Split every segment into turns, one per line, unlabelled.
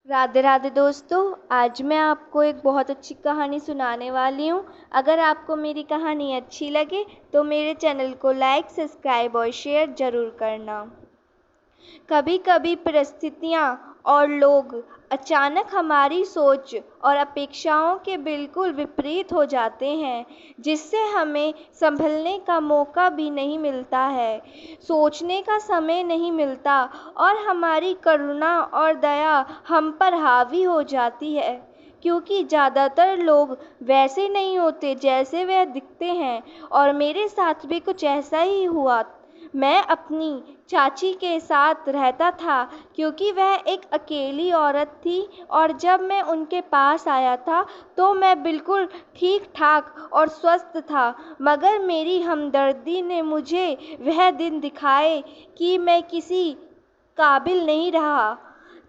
राधे राधे दोस्तों। आज मैं आपको एक बहुत अच्छी कहानी सुनाने वाली हूँ। अगर आपको मेरी कहानी अच्छी लगे तो मेरे चैनल को लाइक, सब्सक्राइब और शेयर ज़रूर करना। कभी कभी परिस्थितियाँ और लोग अचानक हमारी सोच और अपेक्षाओं के बिल्कुल विपरीत हो जाते हैं, जिससे हमें संभलने का मौका भी नहीं मिलता है, सोचने का समय नहीं मिलता और हमारी करुणा और दया हम पर हावी हो जाती है। क्योंकि ज़्यादातर लोग वैसे नहीं होते जैसे वह दिखते हैं, और मेरे साथ भी कुछ ऐसा ही हुआ। मैं अपनी चाची के साथ रहता था, क्योंकि वह एक अकेली औरत थी, और जब मैं उनके पास आया था तो मैं बिल्कुल ठीक ठाक और स्वस्थ था। मगर मेरी हमदर्दी ने मुझे वह दिन दिखाए कि मैं किसी काबिल नहीं रहा।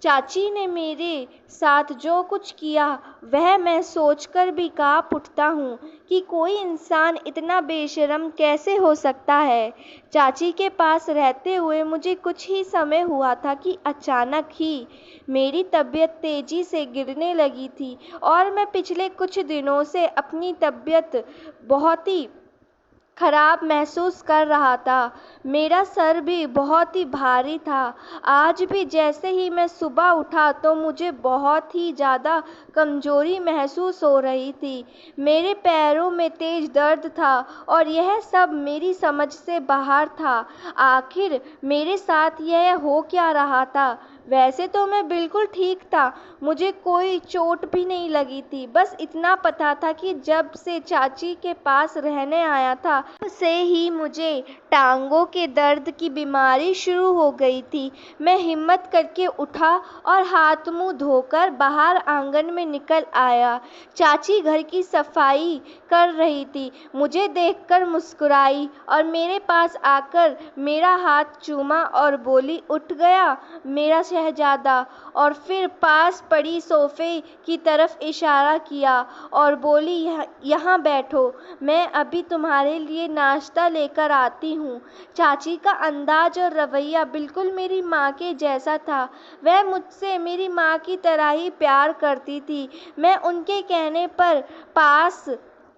चाची ने मेरे साथ जो कुछ किया वह मैं सोचकर भी काँप उठता हूँ कि कोई इंसान इतना बेशर्म कैसे हो सकता है। चाची के पास रहते हुए मुझे कुछ ही समय हुआ था कि अचानक ही मेरी तबीयत तेज़ी से गिरने लगी थी, और मैं पिछले कुछ दिनों से अपनी तबीयत बहुत ही खराब महसूस कर रहा था। मेरा सर भी बहुत ही भारी था। आज भी जैसे ही मैं सुबह उठा तो मुझे बहुत ही ज़्यादा कमज़ोरी महसूस हो रही थी। मेरे पैरों में तेज़ दर्द था, और यह सब मेरी समझ से बाहर था। आखिर मेरे साथ यह हो क्या रहा था? वैसे तो मैं बिल्कुल ठीक था, मुझे कोई चोट भी नहीं लगी थी। बस इतना पता था कि जब से चाची के पास रहने आया था तब से ही मुझे टांगों के दर्द की बीमारी शुरू हो गई थी। मैं हिम्मत करके उठा और हाथ मुंह धोकर बाहर आंगन में निकल आया। चाची घर की सफाई कर रही थी, मुझे देखकर मुस्कुराई और मेरे पास आकर मेरा हाथ चूमा और बोली, उठ गया मेरा शहजादा। और फिर पास पड़ी सोफे की तरफ इशारा किया और बोली, यहाँ बैठो, मैं अभी तुम्हारे लिए नाश्ता लेकर आती हूँ। चाची का अंदाज और रवैया बिल्कुल मेरी माँ के जैसा था। वह मुझसे मेरी माँ की तरह ही प्यार करती थी। मैं उनके कहने पर पास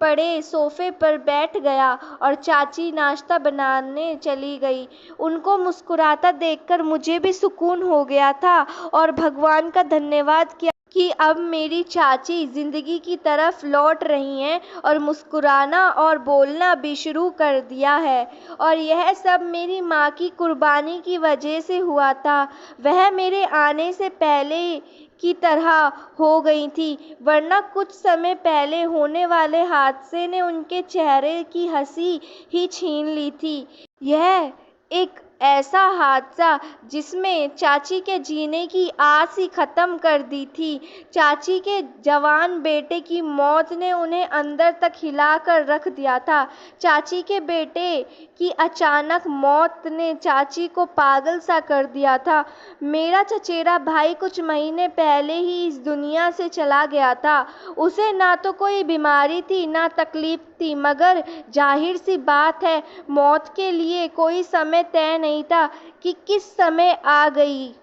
पड़े सोफे पर बैठ गया और चाची नाश्ता बनाने चली गई। उनको मुस्कुराता देखकर मुझे भी सुकून हो गया था, और भगवान का धन्यवाद किया कि अब मेरी चाची ज़िंदगी की तरफ लौट रही हैं और मुस्कुराना और बोलना भी शुरू कर दिया है। और यह सब मेरी माँ की कुर्बानी की वजह से हुआ था। वह मेरे आने से पहले की तरह हो गई थी, वरना कुछ समय पहले होने वाले हादसे ने उनके चेहरे की हंसी ही छीन ली थी। यह एक ऐसा हादसा जिसमें चाची के जीने की आस ही ख़त्म कर दी थी। चाची के जवान बेटे की मौत ने उन्हें अंदर तक हिला कर रख दिया था। चाची के बेटे की अचानक मौत ने चाची को पागल सा कर दिया था। मेरा चचेरा भाई कुछ महीने पहले ही इस दुनिया से चला गया था। उसे ना तो कोई बीमारी थी ना तकलीफ थी, मगर जाहिर सी बात है, मौत के लिए कोई समय तय नहीं था कि किस समय आ गई।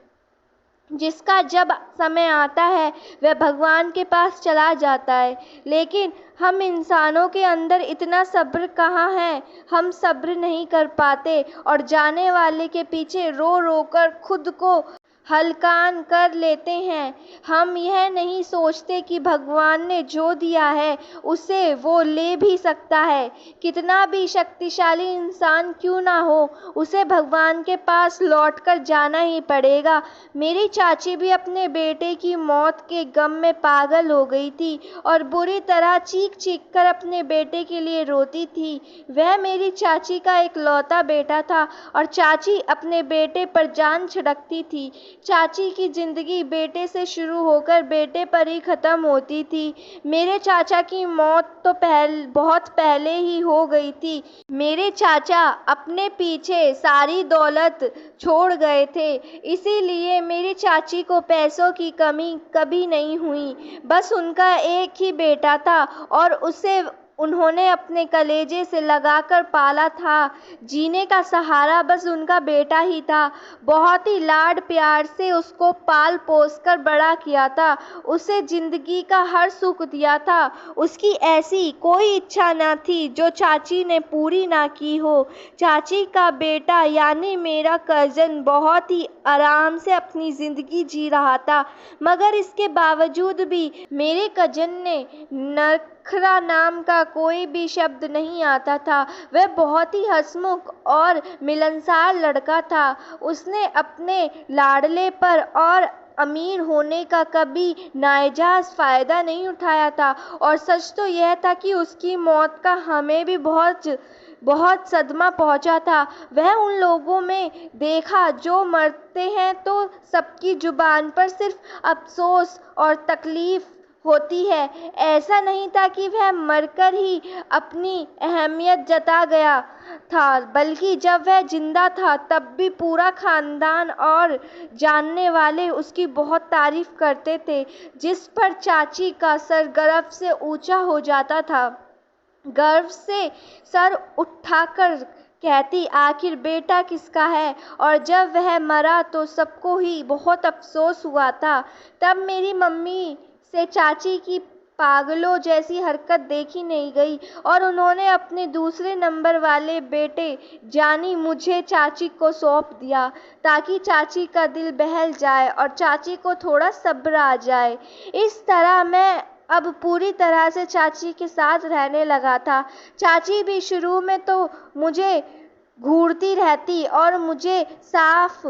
जिसका जब समय आता है वह भगवान के पास चला जाता है। लेकिन हम इंसानों के अंदर इतना सब्र कहाँ है? हम सब्र नहीं कर पाते और जाने वाले के पीछे रो रो कर खुद को हलकान कर लेते हैं। हम यह नहीं सोचते कि भगवान ने जो दिया है उसे वो ले भी सकता है। कितना भी शक्तिशाली इंसान क्यों ना हो, उसे भगवान के पास लौट कर जाना ही पड़ेगा। मेरी चाची भी अपने बेटे की मौत के गम में पागल हो गई थी और बुरी तरह चीख चीख कर अपने बेटे के लिए रोती थी। वह मेरी चाची का इकलौता बेटा था और चाची अपने बेटे पर जान छिड़कती थी। चाची की जिंदगी बेटे से शुरू होकर बेटे पर ही ख़त्म होती थी। मेरे चाचा की मौत तो बहुत पहले ही हो गई थी। मेरे चाचा अपने पीछे सारी दौलत छोड़ गए थे, इसीलिए मेरी चाची को पैसों की कमी कभी नहीं हुई। बस उनका एक ही बेटा था और उसे उन्होंने अपने कलेजे से लगाकर पाला था। जीने का सहारा बस उनका बेटा ही था। बहुत ही लाड प्यार से उसको पाल पोस कर बड़ा किया था। उसे जिंदगी का हर सुख दिया था। उसकी ऐसी कोई इच्छा न थी जो चाची ने पूरी ना की हो। चाची का बेटा यानी मेरा कज़न बहुत ही आराम से अपनी ज़िंदगी जी रहा था, मगर इसके बावजूद भी मेरे कज़न ने नखरा नाम का कोई भी शब्द नहीं आता था। वह बहुत ही हंसमुख और मिलनसार लड़का था। उसने अपने लाडले पर और अमीर होने का कभी नाजायज़ फ़ायदा नहीं उठाया था। और सच तो यह था कि उसकी मौत का हमें भी बहुत सदमा पहुंचा था। वह उन लोगों में देखा जो मरते हैं तो सबकी जुबान पर सिर्फ अफसोस और तकलीफ होती है। ऐसा नहीं था कि वह मरकर ही अपनी अहमियत जता गया था, बल्कि जब वह जिंदा था तब भी पूरा खानदान और जानने वाले उसकी बहुत तारीफ करते थे, जिस पर चाची का सर गर्व से ऊंचा हो जाता था। गर्व से सर उठाकर कहती, आखिर बेटा किसका है। और जब वह मरा तो सबको ही बहुत अफसोस हुआ था। तब मेरी मम्मी से चाची की पागलों जैसी हरकत देखी नहीं गई और उन्होंने अपने दूसरे नंबर वाले बेटे जानी मुझे चाची को सौंप दिया, ताकि चाची का दिल बहल जाए और चाची को थोड़ा सब्र आ जाए। इस तरह मैं अब पूरी तरह से चाची के साथ रहने लगा था। चाची भी शुरू में तो मुझे घूरती रहती और मुझे साफ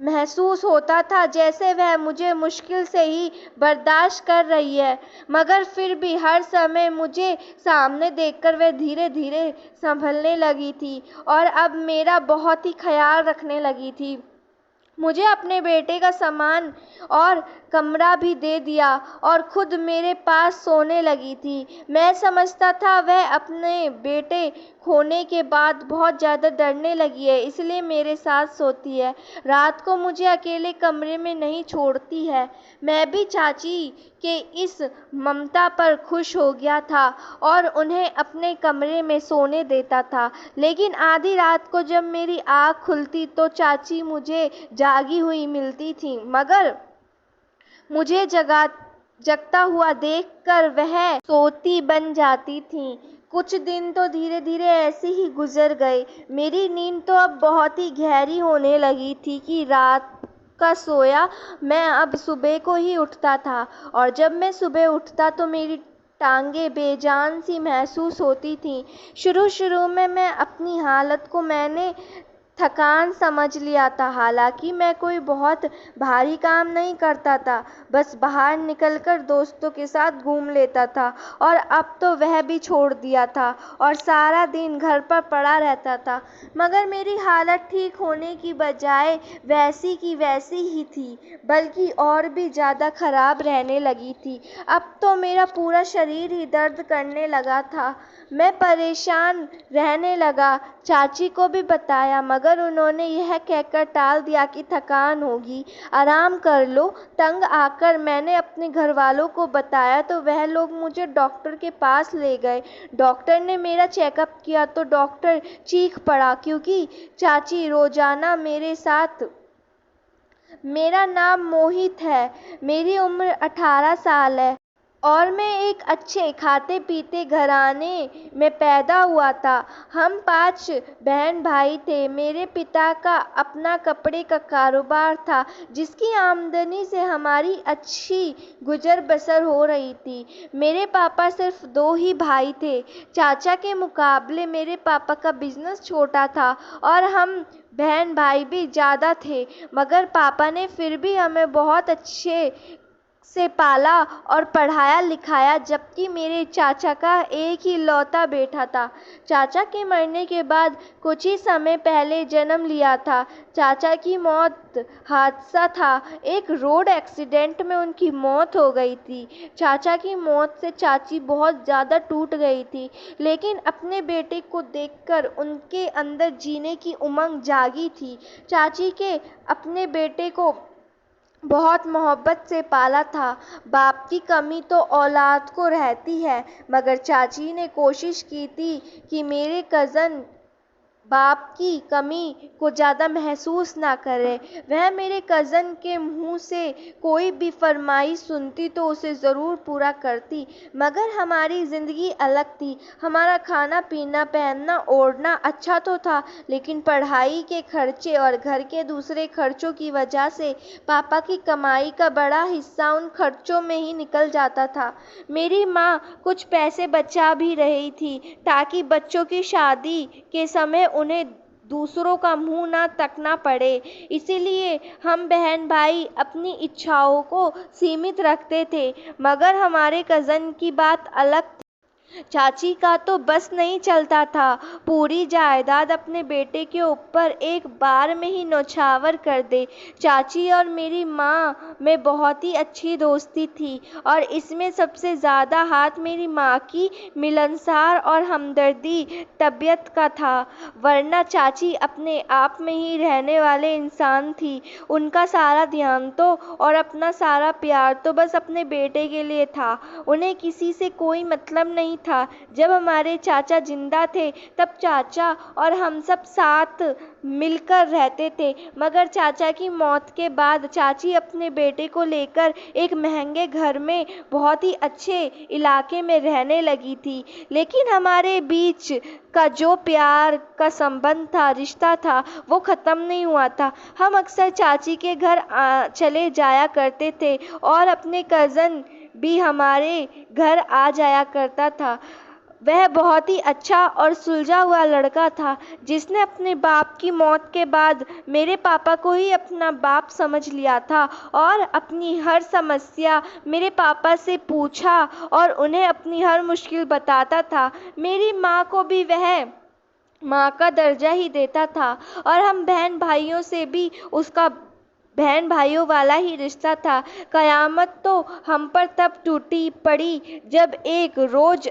महसूस होता था जैसे वह मुझे मुश्किल से ही बर्दाश्त कर रही है, मगर फिर भी हर समय मुझे सामने देखकर वह धीरे धीरे संभलने लगी थी और अब मेरा बहुत ही ख्याल रखने लगी थी। मुझे अपने बेटे का सामान और कमरा भी दे दिया और खुद मेरे पास सोने लगी थी। मैं समझता था वह अपने बेटे खोने के बाद बहुत ज़्यादा डरने लगी है, इसलिए मेरे साथ सोती है। रात को मुझे अकेले कमरे में नहीं छोड़ती है। मैं भी चाची के इस ममता पर खुश हो गया था और उन्हें अपने कमरे में सोने देता था। लेकिन आधी रात को जब मेरी आँख खुलती तो चाची मुझे जागी हुई मिलती थी, मगर मुझे जगता हुआ देखकर वह सोती बन जाती थीं। कुछ दिन तो धीरे धीरे ऐसे ही गुजर गए। मेरी नींद तो अब बहुत ही गहरी होने लगी थी कि रात का सोया मैं अब सुबह को ही उठता था, और जब मैं सुबह उठता तो मेरी टांगें बेजान सी महसूस होती थीं। शुरू में मैं अपनी हालत को मैंने थकान समझ लिया था। हालांकि मैं कोई बहुत भारी काम नहीं करता था, बस बाहर निकलकर दोस्तों के साथ घूम लेता था, और अब तो वह भी छोड़ दिया था और सारा दिन घर पर पड़ा रहता था। मगर मेरी हालत ठीक होने की बजाय वैसी की वैसी ही थी, बल्कि और भी ज़्यादा खराब रहने लगी थी। अब तो मेरा पूरा शरीर ही दर्द करने लगा था। मैं परेशान रहने लगा। चाची को भी बताया, मगर उन्होंने यह कहकर टाल दिया कि थकान होगी, आराम कर लो। तंग आकर मैंने अपने घर वालों को बताया तो वह लोग मुझे डॉक्टर के पास ले गए। डॉक्टर ने मेरा चेकअप किया तो डॉक्टर चीख पड़ा, क्योंकि चाची रोजाना मेरे साथ। मेरा नाम मोहित है, मेरी उम्र 18 साल है और मैं एक अच्छे खाते पीते घराने में पैदा हुआ था। हम 5 बहन भाई थे। मेरे पिता का अपना कपड़े का कारोबार था, जिसकी आमदनी से हमारी अच्छी गुजर बसर हो रही थी। मेरे पापा सिर्फ 2 ही भाई थे। चाचा के मुकाबले मेरे पापा का बिजनेस छोटा था और हम बहन भाई भी ज़्यादा थे, मगर पापा ने फिर भी हमें बहुत अच्छे से पाला और पढ़ाया लिखाया, जबकि मेरे चाचा का एक ही लौता बेटा था। चाचा के मरने के बाद कुछ ही समय पहले जन्म लिया था। चाचा की मौत हादसा था, एक रोड एक्सीडेंट में उनकी मौत हो गई थी। चाचा की मौत से चाची बहुत ज़्यादा टूट गई थी, लेकिन अपने बेटे को देखकर उनके अंदर जीने की उमंग जागी थी। चाची के अपने बेटे को बहुत मोहब्बत से पाला था। बाप की कमी तो औलाद को रहती है, मगर चाची ने कोशिश की थी कि मेरे कज़न बाप की कमी को ज़्यादा महसूस ना करे। वह मेरे कज़न के मुंह से कोई भी फरमाइश सुनती तो उसे ज़रूर पूरा करती। मगर हमारी ज़िंदगी अलग थी। हमारा खाना पीना पहनना ओढ़ना अच्छा तो था, लेकिन पढ़ाई के खर्चे और घर के दूसरे खर्चों की वजह से पापा की कमाई का बड़ा हिस्सा उन खर्चों में ही निकल जाता था। मेरी माँ कुछ पैसे बचा भी रही थी ताकि बच्चों की शादी के समय उन्हें दूसरों का मुंह ना तकना पड़े। इसीलिए हम बहन भाई अपनी इच्छाओं को सीमित रखते थे। मगर हमारे कज़न की बात अलग। चाची का तो बस नहीं चलता था। पूरी जायदाद अपने बेटे के ऊपर एक बार में ही न्यौछावर कर दे। चाची और मेरी माँ में बहुत ही अच्छी दोस्ती थी, और इसमें सबसे ज़्यादा हाथ मेरी माँ की मिलनसार और हमदर्दी तबीयत का था। वरना चाची अपने आप में ही रहने वाले इंसान थी। उनका सारा ध्यान तो और अपना सारा प्यार तो बस अपने बेटे के लिए था। उन्हें किसी से कोई मतलब नहीं था। जब हमारे चाचा जिंदा थे तब चाचा और हम सब साथ मिलकर रहते थे, मगर चाचा की मौत के बाद चाची अपने बेटे को लेकर एक महंगे घर में बहुत ही अच्छे इलाके में रहने लगी थी। लेकिन हमारे बीच का जो प्यार का संबंध था, रिश्ता था, वो ख़त्म नहीं हुआ था। हम अक्सर चाची के घर चले जाया करते थे, और अपने कज़न भी हमारे घर आ जाया करता था। वह बहुत ही अच्छा और सुलझा हुआ लड़का था, जिसने अपने बाप की मौत के बाद मेरे पापा को ही अपना बाप समझ लिया था, और अपनी हर समस्या मेरे पापा से पूछा और उन्हें अपनी हर मुश्किल बताता था। मेरी माँ को भी वह माँ का दर्जा ही देता था, और हम बहन भाइयों से भी उसका बहन भाइयों वाला ही रिश्ता था। कयामत तो हम पर तब टूटी पड़ी जब एक रोज़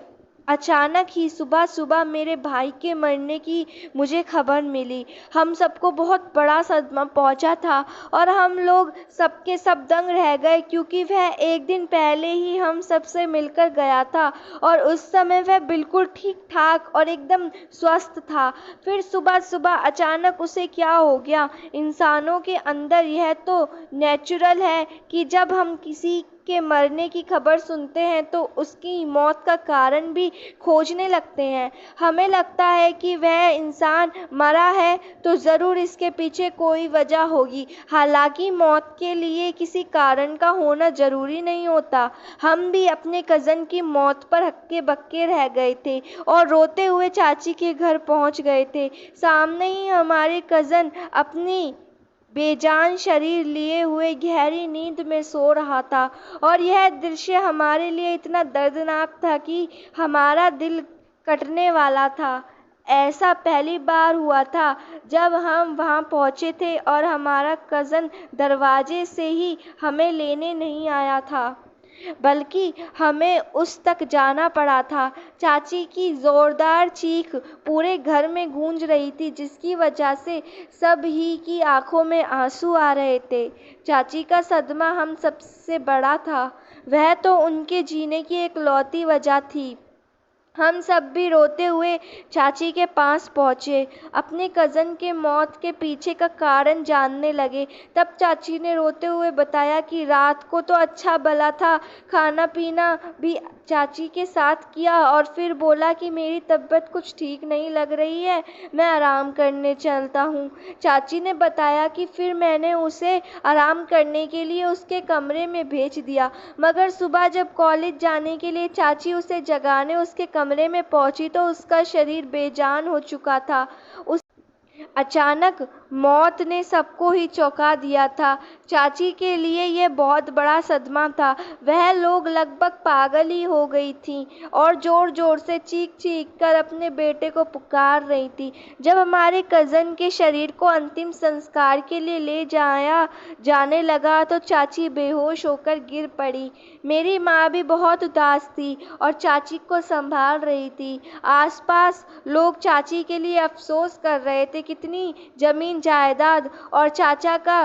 अचानक ही सुबह सुबह मेरे भाई के मरने की मुझे खबर मिली। हम सबको बहुत बड़ा सदमा पहुंचा था, और हम लोग सबके सब दंग रह गए, क्योंकि वह एक दिन पहले ही हम सबसे मिलकर गया था, और उस समय वह बिल्कुल ठीक ठाक और एकदम स्वस्थ था। फिर सुबह सुबह अचानक उसे क्या हो गया। इंसानों के अंदर यह तो नेचुरल है कि जब हम किसी के मरने की खबर सुनते हैं तो उसकी मौत का कारण भी खोजने लगते हैं। हमें लगता है कि वह इंसान मरा है तो ज़रूर इसके पीछे कोई वजह होगी। हालांकि मौत के लिए किसी कारण का होना ज़रूरी नहीं होता। हम भी अपने कज़न की मौत पर हक्के बक्के रह गए थे, और रोते हुए चाची के घर पहुंच गए थे। सामने ही हमारे कज़न अपनी बेजान शरीर लिए हुए गहरी नींद में सो रहा था, और यह दृश्य हमारे लिए इतना दर्दनाक था कि हमारा दिल कटने वाला था। ऐसा पहली बार हुआ था जब हम वहां पहुंचे थे और हमारा कज़न दरवाजे से ही हमें लेने नहीं आया था, बल्कि हमें उस तक जाना पड़ा था। चाची की ज़ोरदार चीख पूरे घर में गूंज रही थी, जिसकी वजह से सब ही की आंखों में आंसू आ रहे थे। चाची का सदमा हम सबसे बड़ा था। वह तो उनके जीने की एकलौती वजह थी। हम सब भी रोते हुए चाची के पास पहुँचे, अपने कज़न के मौत के पीछे का कारण जानने लगे। तब चाची ने रोते हुए बताया कि रात को तो अच्छा भला था, खाना पीना भी चाची के साथ किया, और फिर बोला कि मेरी तबीयत कुछ ठीक नहीं लग रही है, मैं आराम करने चलता हूँ। चाची ने बताया कि फिर मैंने उसे आराम करने के लिए उसके कमरे में भेज दिया, मगर सुबह जब कॉलेज जाने के लिए चाची उसे जगाने उसके कमरे में पहुंची तो उसका शरीर बेजान हो चुका था। उस अचानक मौत ने सबको ही चौंका दिया था। चाची के लिए यह बहुत बड़ा सदमा था। वह लोग लगभग पागल ही हो गई थीं, और ज़ोर ज़ोर से चीख चीख कर अपने बेटे को पुकार रही थी। जब हमारे कज़न के शरीर को अंतिम संस्कार के लिए ले जाया जाने लगा तो चाची बेहोश होकर गिर पड़ी। मेरी माँ भी बहुत उदास थी और चाची को संभाल रही थी। आसपास लोग चाची के लिए अफसोस कर रहे थे। कितनी जमीन जायदाद और चाचा का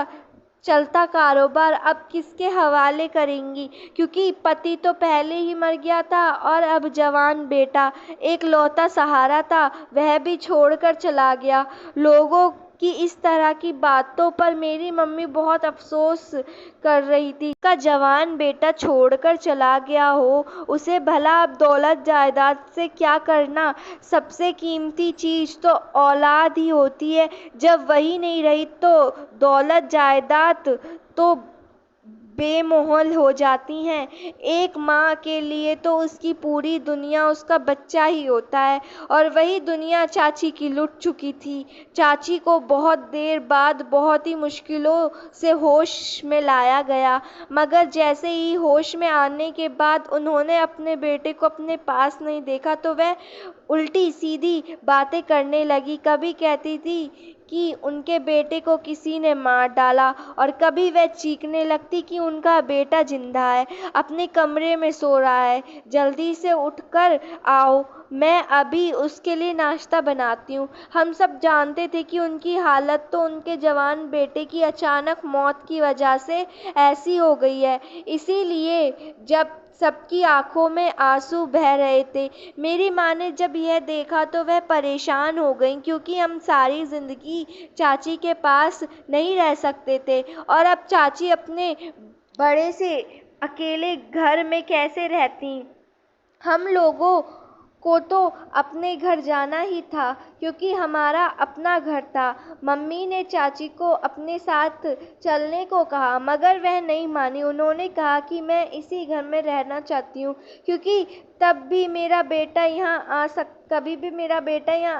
चलता कारोबार अब किसके हवाले करेंगी, क्योंकि पति तो पहले ही मर गया था और अब जवान बेटा एक लौता सहारा था, वह भी छोड़कर चला गया। लोगों की इस तरह की बातों पर मेरी मम्मी बहुत अफसोस कर रही थी। का जवान बेटा छोड़कर चला गया हो, उसे भला अब दौलत जायदाद से क्या करना। सबसे कीमती चीज़ तो औलाद ही होती है। जब वही नहीं रही तो दौलत जायदाद तो बेमोल हो जाती हैं। एक माँ के लिए तो उसकी पूरी दुनिया उसका बच्चा ही होता है, और वही दुनिया चाची की लुट चुकी थी। चाची को बहुत देर बाद बहुत ही मुश्किलों से होश में लाया गया, मगर जैसे ही होश में आने के बाद उन्होंने अपने बेटे को अपने पास नहीं देखा तो वह उल्टी सीधी बातें करने लगी। कभी कहती थी कि उनके बेटे को किसी ने मार डाला, और कभी वह चीखने लगती कि उनका बेटा जिंदा है, अपने कमरे में सो रहा है, जल्दी से उठकर आओ, मैं अभी उसके लिए नाश्ता बनाती हूँ। हम सब जानते थे कि उनकी हालत तो उनके जवान बेटे की अचानक मौत की वजह से ऐसी हो गई है। इसीलिए जब सबकी आंखों में आंसू बह रहे थे, मेरी माँ ने जब यह देखा तो वह परेशान हो गई, क्योंकि हम सारी ज़िंदगी चाची के पास नहीं रह सकते थे, और अब चाची अपने बड़े से अकेले घर में कैसे रहती। हम लोगों को तो अपने घर जाना ही था, क्योंकि हमारा अपना घर था। मम्मी ने चाची को अपने साथ चलने को कहा, मगर वह नहीं मानी। उन्होंने कहा कि मैं इसी घर में रहना चाहती हूँ, क्योंकि कभी भी मेरा बेटा यहाँ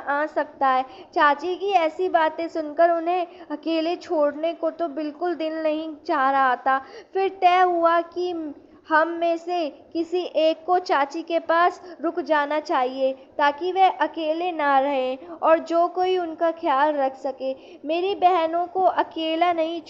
आ सकता है। चाची की ऐसी बातें सुनकर उन्हें अकेले छोड़ने को तो बिल्कुल दिल नहीं चाह रहा था। फिर तय हुआ कि हम में से किसी एक को चाची के पास रुक जाना चाहिए, ताकि वह अकेले ना रहें और जो कोई उनका ख्याल रख सके। मेरी बहनों को अकेला नहीं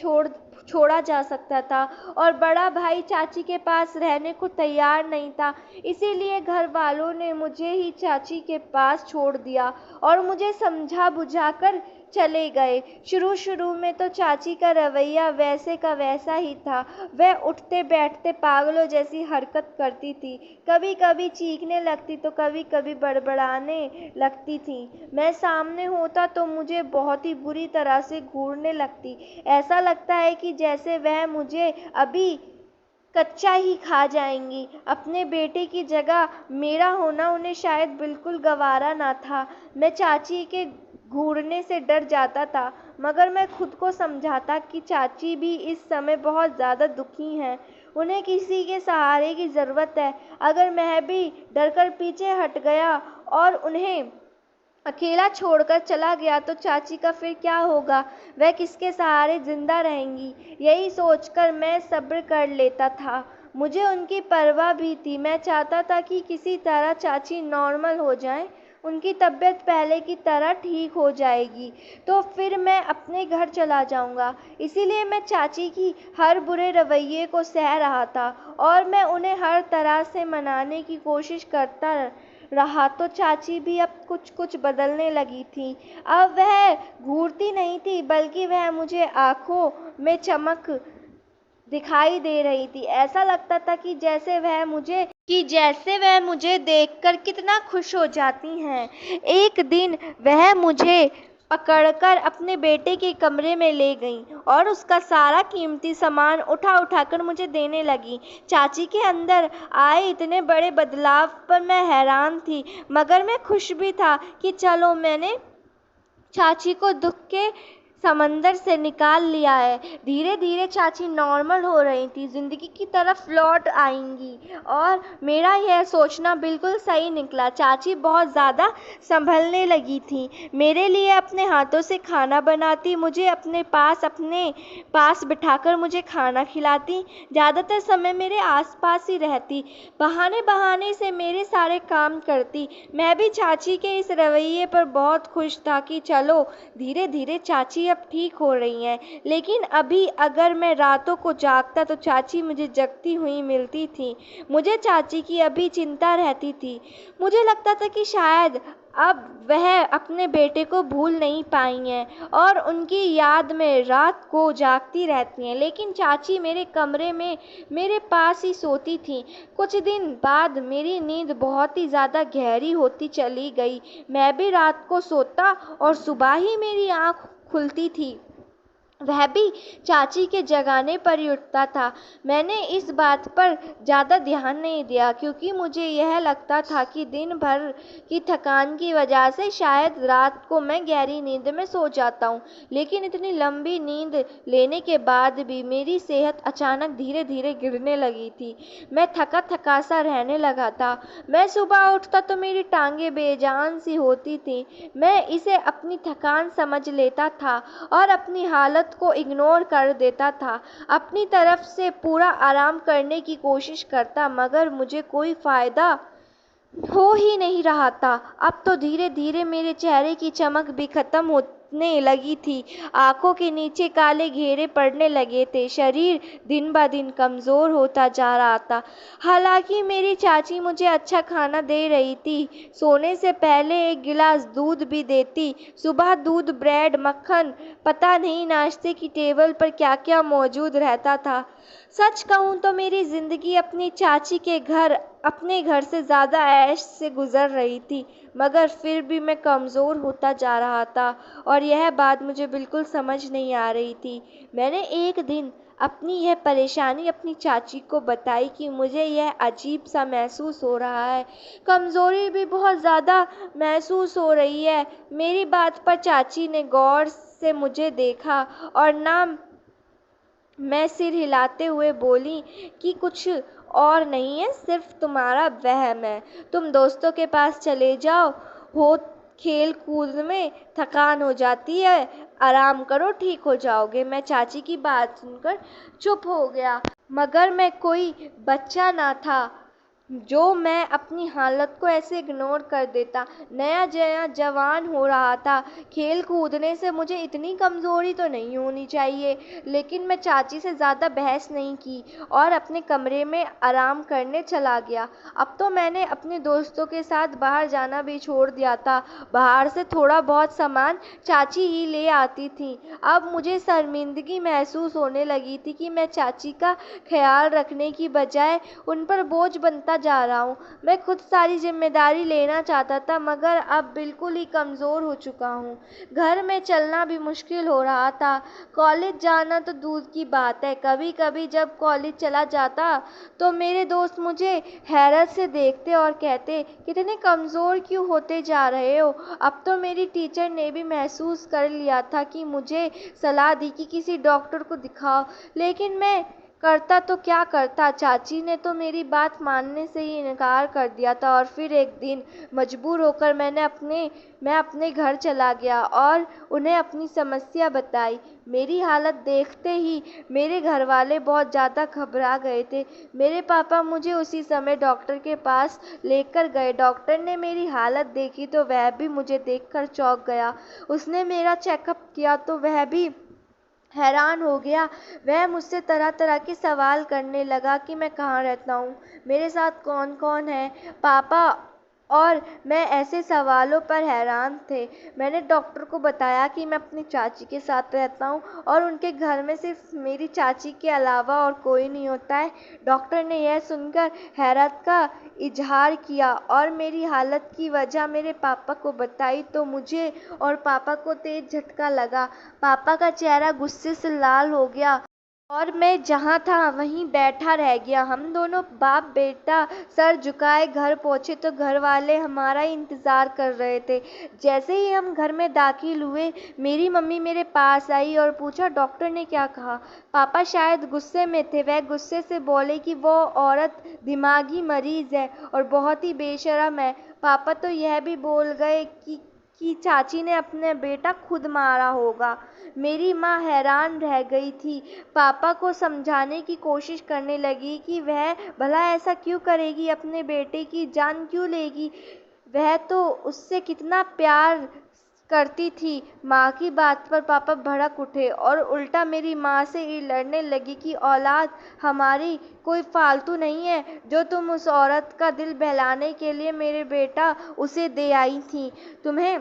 छोड़ा जा सकता था, और बड़ा भाई चाची के पास रहने को तैयार नहीं था। इसीलिए घर वालों ने मुझे ही चाची के पास छोड़ दिया और मुझे समझा बुझाकर चले गए। शुरू शुरू में तो चाची का रवैया वैसे का वैसा ही था। वह उठते बैठते पागलों जैसी हरकत करती थी, कभी कभी चीखने लगती तो कभी कभी बड़बड़ाने लगती थी। मैं सामने होता तो मुझे बहुत ही बुरी तरह से घूरने लगती। ऐसा लगता है कि जैसे वह मुझे अभी कच्चा ही खा जाएंगी। अपने बेटे की जगह मेरा होना उन्हें शायद बिल्कुल गवारा ना था। मैं चाची के घूरने से डर जाता था, मगर मैं खुद को समझाता कि चाची भी इस समय बहुत ज़्यादा दुखी हैं, उन्हें किसी के सहारे की ज़रूरत है। अगर मैं भी डरकर पीछे हट गया और उन्हें अकेला छोड़कर चला गया तो चाची का फिर क्या होगा, वह किसके सहारे जिंदा रहेंगी। यही सोचकर मैं सब्र कर लेता था। मुझे उनकी परवाह भी थी। मैं चाहता था कि किसी तरह चाची नॉर्मल हो जाएं, उनकी तबीयत पहले की तरह ठीक हो जाएगी तो फिर मैं अपने घर चला जाऊंगा। इसीलिए मैं चाची की हर बुरे रवैये को सह रहा था, और मैं उन्हें हर तरह से मनाने की कोशिश करता रहा। तो चाची भी अब कुछ कुछ बदलने लगी थी। अब वह घूरती नहीं थी, बल्कि वह मुझे आंखों में चमक दिखाई दे रही थी। ऐसा लगता था कि जैसे वह मुझे देखकर कितना खुश हो जाती हैं। एक दिन वह मुझे पकड़कर अपने बेटे के कमरे में ले गईं और उसका सारा कीमती सामान उठा उठाकर मुझे देने लगी। चाची के अंदर आए इतने बड़े बदलाव पर मैं हैरान थी, मगर मैं खुश भी था कि चलो मैंने चाची को दुख के समंदर से निकाल लिया है। धीरे धीरे चाची नॉर्मल हो रही थी, जिंदगी की तरफ लौट आएंगी, और मेरा यह सोचना बिल्कुल सही निकला। चाची बहुत ज़्यादा संभलने लगी थी, मेरे लिए अपने हाथों से खाना बनाती, मुझे अपने पास बिठाकर मुझे खाना खिलाती, ज़्यादातर समय मेरे आसपास ही रहती, बहाने बहाने से मेरे सारे काम करती। मैं भी चाची के इस रवैये पर बहुत खुश था कि चलो धीरे धीरे चाची अब ठीक हो रही हैं। लेकिन अभी अगर मैं रातों को जागता तो चाची मुझे जगती हुई मिलती थी। मुझे चाची की अभी चिंता रहती थी। मुझे लगता था कि शायद अब वह अपने बेटे को भूल नहीं पाई हैं और उनकी याद में रात को जागती रहती हैं। लेकिन चाची मेरे कमरे में मेरे पास ही सोती थीं। कुछ दिन बाद मेरी नींद बहुत ही ज़्यादा गहरी होती चली गई। मैं भी रात को सोता और सुबह ही मेरी आँख खुलती थी। वह भी चाची के जगाने पर ही उठता था। मैंने इस बात पर ज़्यादा ध्यान नहीं दिया क्योंकि मुझे यह लगता था कि दिन भर की थकान की वजह से शायद रात को मैं गहरी नींद में सो जाता हूँ। लेकिन इतनी लंबी नींद लेने के बाद भी मेरी सेहत अचानक धीरे धीरे गिरने लगी थी। मैं थका थका सा रहने लगा था। मैं सुबह उठता तो मेरी टांगें बेजान सी होती थीं। मैं इसे अपनी थकान समझ लेता था और अपनी हालत को इग्नोर कर देता था। अपनी तरफ से पूरा आराम करने की कोशिश करता, मगर मुझे कोई फ़ायदा हो ही नहीं रहा था। अब तो धीरे धीरे मेरे चेहरे की चमक भी खत्म होने लगी थी। आंखों के नीचे काले घेरे पड़ने लगे थे। शरीर दिन ब दिन कमज़ोर होता जा रहा था। हालांकि मेरी चाची मुझे अच्छा खाना दे रही थी। सोने से पहले एक गिलास दूध भी देती। सुबह दूध, ब्रेड, मक्खन, पता नहीं नाश्ते की टेबल पर क्या क्या मौजूद रहता था। सच कहूँ तो मेरी ज़िंदगी अपनी चाची के घर, अपने घर से ज़्यादा ऐश से गुज़र रही थी। मगर फिर भी मैं कमज़ोर होता जा रहा था और यह बात मुझे बिल्कुल समझ नहीं आ रही थी। मैंने एक दिन अपनी यह परेशानी अपनी चाची को बताई कि मुझे यह अजीब सा महसूस हो रहा है। कमज़ोरी भी बहुत ज़्यादा महसूस हो रही है। मेरी बात पर चाची ने गौर से मुझे देखा और ना मैं सिर हिलाते हुए बोली कि कुछ और नहीं है, सिर्फ तुम्हारा वहम है। तुम दोस्तों के पास चले जाओ, हो खेल कूद में थकान हो जाती है, आराम करो, ठीक हो जाओगे। मैं चाची की बात सुनकर चुप हो गया, मगर मैं कोई बच्चा ना था जो मैं अपनी हालत को ऐसे इग्नोर कर देता। नया नया जवान हो रहा था। खेल कूदने से मुझे इतनी कमज़ोरी तो नहीं होनी चाहिए। लेकिन मैं चाची से ज़्यादा बहस नहीं की और अपने कमरे में आराम करने चला गया। अब तो मैंने अपने दोस्तों के साथ बाहर जाना भी छोड़ दिया था। बाहर से थोड़ा बहुत सामान चाची ही ले आती थी। अब मुझे शर्मिंदगी महसूस होने लगी थी कि मैं चाची का ख्याल रखने की बजाय उन पर बोझ बनता जा रहा हूँ। मैं खुद सारी जिम्मेदारी लेना चाहता था, मगर अब बिल्कुल ही कमज़ोर हो चुका हूँ। घर में चलना भी मुश्किल हो रहा था। कॉलेज जाना तो दूर की बात है। कभी कभी जब कॉलेज चला जाता तो मेरे दोस्त मुझे हैरत से देखते और कहते, कितने कमज़ोर क्यों होते जा रहे हो। अब तो मेरी टीचर ने भी महसूस कर लिया था कि मुझे सलाह दी कि किसी डॉक्टर को दिखाओ। लेकिन मैं करता तो क्या करता। चाची ने तो मेरी बात मानने से ही इनकार कर दिया था और फिर एक दिन मजबूर होकर मैं अपने घर चला गया और उन्हें अपनी समस्या बताई। मेरी हालत देखते ही मेरे घर वाले बहुत ज़्यादा घबरा गए थे। मेरे पापा मुझे उसी समय डॉक्टर के पास लेकर गए। डॉक्टर ने मेरी हालत देखी तो वह भी मुझे देखकर चौंक गया। उसने मेरा चेकअप किया तो वह भी हैरान हो गया। वह मुझसे तरह तरह के सवाल करने लगा कि मैं कहाँ रहता हूँ, मेरे साथ कौन कौन है। पापा और मैं ऐसे सवालों पर हैरान थे। मैंने डॉक्टर को बताया कि मैं अपनी चाची के साथ रहता हूँ और उनके घर में सिर्फ मेरी चाची के अलावा और कोई नहीं होता है। डॉक्टर ने यह सुनकर हैरत का इजहार किया और मेरी हालत की वजह मेरे पापा को बताई तो मुझे और पापा को तेज झटका लगा। पापा का चेहरा गुस्से से लाल हो गया और मैं जहाँ था वहीं बैठा रह गया। हम दोनों बाप बेटा सर झुकाए घर पहुँचे तो घर वाले हमारा इंतज़ार कर रहे थे। जैसे ही हम घर में दाखिल हुए, मेरी मम्मी मेरे पास आई और पूछा, डॉक्टर ने क्या कहा। पापा शायद गुस्से में थे। वह गुस्से से बोले कि वो औरत दिमागी मरीज़ है और बहुत ही बेशर्म है। पापा तो यह भी बोल गए कि चाची ने अपने बेटा खुद मारा होगा। मेरी माँ हैरान रह गई थी। पापा को समझाने की कोशिश करने लगी कि वह भला ऐसा क्यों करेगी, अपने बेटे की जान क्यों लेगी। वह तो उससे कितना प्यार करती थी। माँ की बात पर पापा भड़क उठे और उल्टा मेरी माँ से ये लड़ने लगी कि औलाद हमारी कोई फालतू नहीं है जो तुम उस औरत का दिल बहलाने के लिए मेरे बेटा उसे दे आई थी। तुम्हें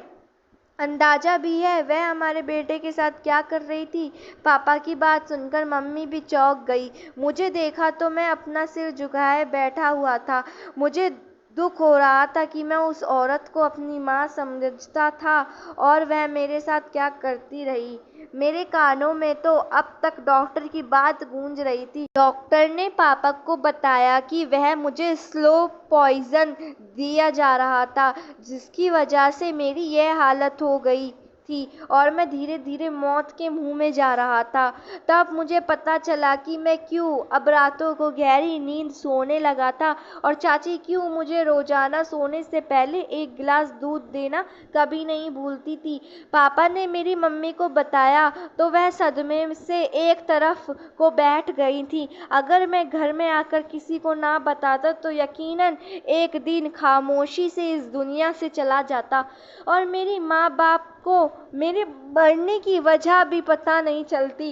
अंदाजा भी है वह हमारे बेटे के साथ क्या कर रही थी। पापा की बात सुनकर मम्मी भी चौंक गई। मुझे देखा तो मैं अपना सिर झुकाए बैठा हुआ था। मुझे दुख हो रहा था कि मैं उस औरत को अपनी माँ समझता था और वह मेरे साथ क्या करती रही। मेरे कानों में तो अब तक डॉक्टर की बात गूंज रही थी। डॉक्टर ने पापा को बताया कि वह मुझे स्लो पॉइजन दिया जा रहा था जिसकी वजह से मेरी यह हालत हो गई थी और मैं धीरे धीरे मौत के मुंह में जा रहा था। तब मुझे पता चला कि मैं क्यों अब रातों को गहरी नींद सोने लगा था और चाची क्यों मुझे रोजाना सोने से पहले एक गिलास दूध देना कभी नहीं भूलती थी। पापा ने मेरी मम्मी को बताया तो वह सदमे से एक तरफ को बैठ गई थी। अगर मैं घर में आकर किसी को ना बताता तो यकीनन एक दिन खामोशी से इस दुनिया से चला जाता और मेरी माँ बाप को मेरे मरने की वजह भी पता नहीं चलती।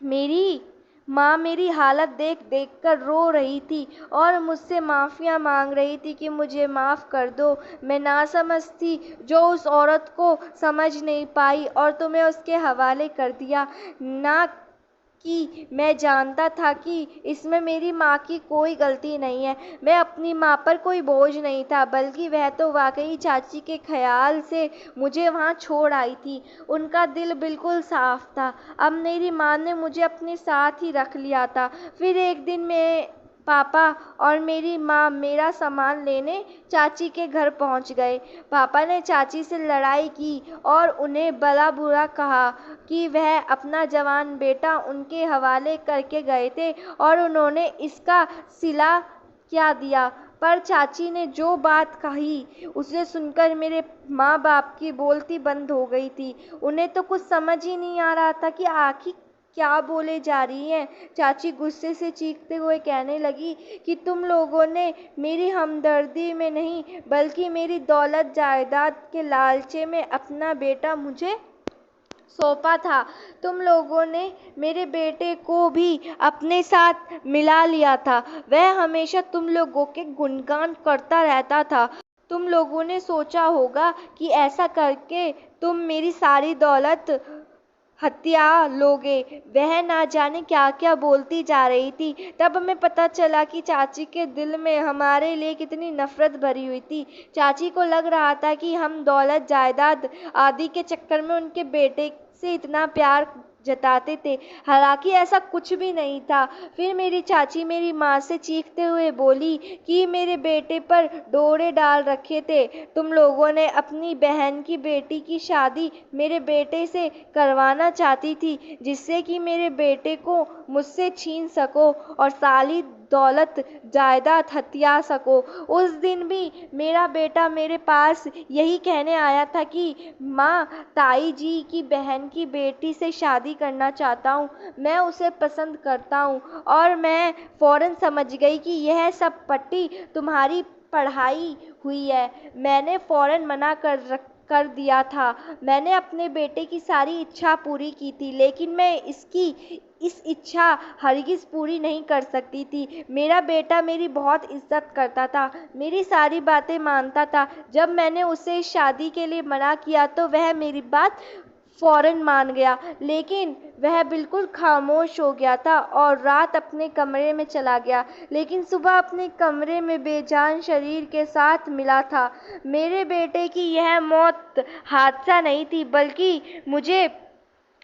मेरी माँ मेरी हालत देख देख कर रो रही थी और मुझसे माफ़िया मांग रही थी कि मुझे माफ़ कर दो। मैं नासमझ थी जो उस औरत को समझ नहीं पाई और तुम्हें उसके हवाले कर दिया। ना कि मैं जानता था कि इसमें मेरी माँ की कोई गलती नहीं है। मैं अपनी माँ पर कोई बोझ नहीं था बल्कि वह तो वाकई चाची के ख्याल से मुझे वहाँ छोड़ आई थी। उनका दिल बिल्कुल साफ था। अब मेरी माँ ने मुझे अपने साथ ही रख लिया था। फिर एक दिन मैं पापा और मेरी माँ मेरा सामान लेने चाची के घर पहुंच गए। पापा ने चाची से लड़ाई की और उन्हें भला बुरा कहा कि वह अपना जवान बेटा उनके हवाले करके गए थे और उन्होंने इसका सिला क्या दिया। पर चाची ने जो बात कही उसे सुनकर मेरे माँ बाप की बोलती बंद हो गई थी। उन्हें तो कुछ समझ ही नहीं आ रहा था कि आखिर क्या बोले जा रही हैं। चाची गुस्से से चीखते हुए कहने लगी कि तुम लोगों ने मेरी हमदर्दी में नहीं बल्कि मेरी दौलत जायदाद के लालचे में अपना बेटा मुझे सौंपा था। तुम लोगों ने मेरे बेटे को भी अपने साथ मिला लिया था। वह हमेशा तुम लोगों के गुणगान करता रहता था। तुम लोगों ने सोचा होगा कि ऐसा करके तुम मेरी सारी दौलत हत्या लोगे। वह ना जाने क्या क्या बोलती जा रही थी। तब हमें पता चला कि चाची के दिल में हमारे लिए कितनी नफरत भरी हुई थी। चाची को लग रहा था कि हम दौलत जायदाद आदि के चक्कर में उनके बेटे से इतना प्यार जताते थे। हालांकि ऐसा कुछ भी नहीं था। फिर मेरी चाची मेरी माँ से चीखते हुए बोली कि मेरे बेटे पर डोरे डाल रखे थे। तुम लोगों ने अपनी बहन की बेटी की शादी मेरे बेटे से करवाना चाहती थी जिससे कि मेरे बेटे को मुझसे छीन सको और सारी दौलत जायदाद हथिया सको। उस दिन भी मेरा बेटा मेरे पास यही कहने आया था कि माँ, ताई जी की बहन की बेटी से शादी करना चाहता हूँ। मैं उसे पसंद करता हूँ। और मैं फौरन समझ गई कि यह सब पट्टी तुम्हारी पढ़ाई हुई है। मैंने फौरन मना कर दिया था। मैंने अपने बेटे की सारी इच्छा पूरी की थी लेकिन मैं इसकी इस इच्छा हरगिज पूरी नहीं कर सकती थी। मेरा बेटा मेरी बहुत इज्जत करता था, मेरी सारी बातें मानता था। जब मैंने उसे इस शादी के लिए मना किया तो वह मेरी बात फौरन मान गया लेकिन वह बिल्कुल खामोश हो गया था और रात अपने कमरे में चला गया। लेकिन सुबह अपने कमरे में बेजान शरीर के साथ मिला था। मेरे बेटे की यह मौत हादसा नहीं थी बल्कि मुझे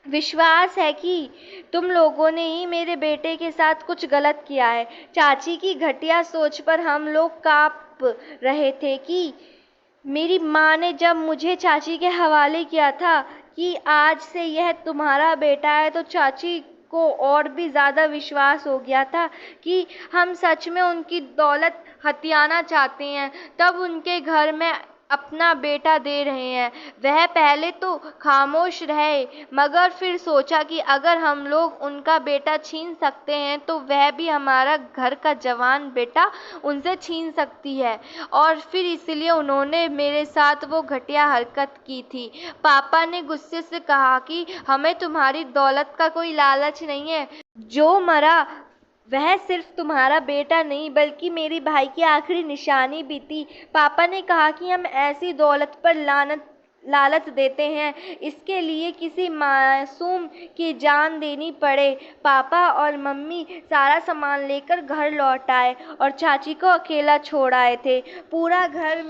विश्वास है कि तुम लोगों ने ही मेरे बेटे के साथ कुछ गलत किया है। चाची की घटिया सोच पर हम लोग कांप रहे थे कि मेरी माँ ने जब मुझे चाची के हवाले किया था कि आज से यह तुम्हारा बेटा है तो चाची को और भी ज़्यादा विश्वास हो गया था कि हम सच में उनकी दौलत हथियाना चाहते हैं। तब उनके घर में अपना बेटा दे रहे हैं। वह पहले तो खामोश रहे, मगर फिर सोचा कि अगर हम लोग उनका बेटा छीन सकते हैं तो वह भी हमारा घर का जवान बेटा उनसे छीन सकती है, और फिर इसलिए उन्होंने मेरे साथ वो घटिया हरकत की थी। पापा ने गुस्से से कहा कि हमें तुम्हारी दौलत का कोई लालच नहीं है। जो मरा वह सिर्फ तुम्हारा बेटा नहीं बल्कि मेरे भाई की आखिरी निशानी भी थी। पापा ने कहा कि हम ऐसी दौलत पर लालच देते हैं, इसके लिए किसी मासूम की जान देनी पड़े। पापा और मम्मी सारा सामान लेकर घर लौट आए और चाची को अकेला छोड़ आए थे। पूरा घर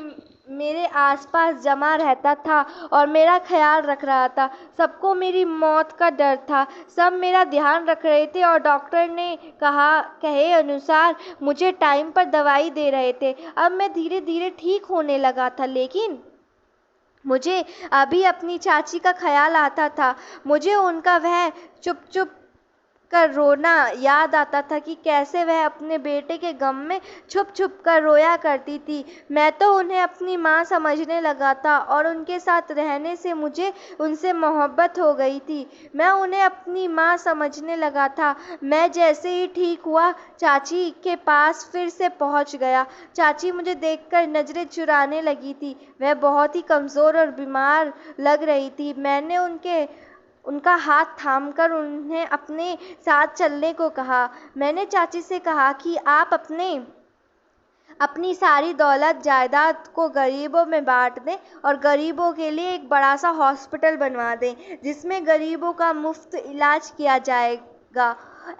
मेरे आसपास जमा रहता था और मेरा ख्याल रख रहा था। सबको मेरी मौत का डर था। सब मेरा ध्यान रख रहे थे और डॉक्टर ने कहे अनुसार मुझे टाइम पर दवाई दे रहे थे। अब मैं धीरे धीरे ठीक होने लगा था, लेकिन मुझे अभी अपनी चाची का ख्याल आता था। मुझे उनका वह चुप चुप कर रोना याद आता था कि कैसे वह अपने बेटे के गम में छुप छुप कर रोया करती थी। मैं तो उन्हें अपनी माँ समझने लगा था और उनके साथ रहने से मुझे उनसे मोहब्बत हो गई थी। मैं उन्हें अपनी माँ समझने लगा था। मैं जैसे ही ठीक हुआ चाची के पास फिर से पहुँच गया। चाची मुझे देखकर नज़रें चुराने लगी थी। वह बहुत ही कमज़ोर और बीमार लग रही थी। मैंने उनका हाथ थामकर उन्हें अपने साथ चलने को कहा। मैंने चाची से कहा कि आप अपनी सारी दौलत जायदाद को गरीबों में बांट दें और गरीबों के लिए एक बड़ा सा हॉस्पिटल बनवा दें जिसमें गरीबों का मुफ्त इलाज किया जाएगा।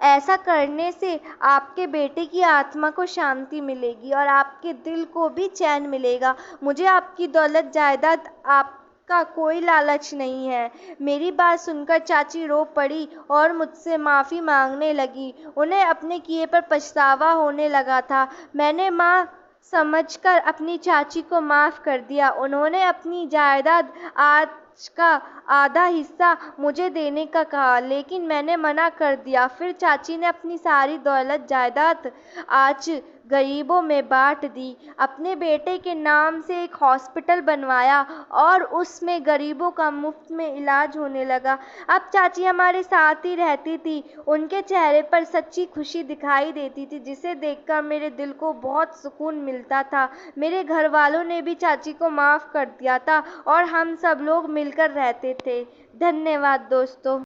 ऐसा करने से आपके बेटे की आत्मा को शांति मिलेगी और आपके दिल को भी चैन मिलेगा। मुझे आपकी दौलत जायदाद का कोई लालच नहीं है। मेरी बात सुनकर चाची रो पड़ी और मुझसे माफ़ी मांगने लगी। उन्हें अपने किए पर पछतावा होने लगा था। मैंने माँ समझकर अपनी चाची को माफ़ कर दिया। उन्होंने अपनी जायदाद आज का आधा हिस्सा मुझे देने का कहा, लेकिन मैंने मना कर दिया। फिर चाची ने अपनी सारी दौलत जायदाद आज गरीबों में बांट दी, अपने बेटे के नाम से एक हॉस्पिटल बनवाया और उसमें गरीबों का मुफ्त में इलाज होने लगा। अब चाची हमारे साथ ही रहती थी। उनके चेहरे पर सच्ची खुशी दिखाई देती थी, जिसे देखकर मेरे दिल को बहुत सुकून मिलता था। मेरे घर वालों ने भी चाची को माफ़ कर दिया था और हम सब लोग मिलकर रहते थे। धन्यवाद दोस्तों।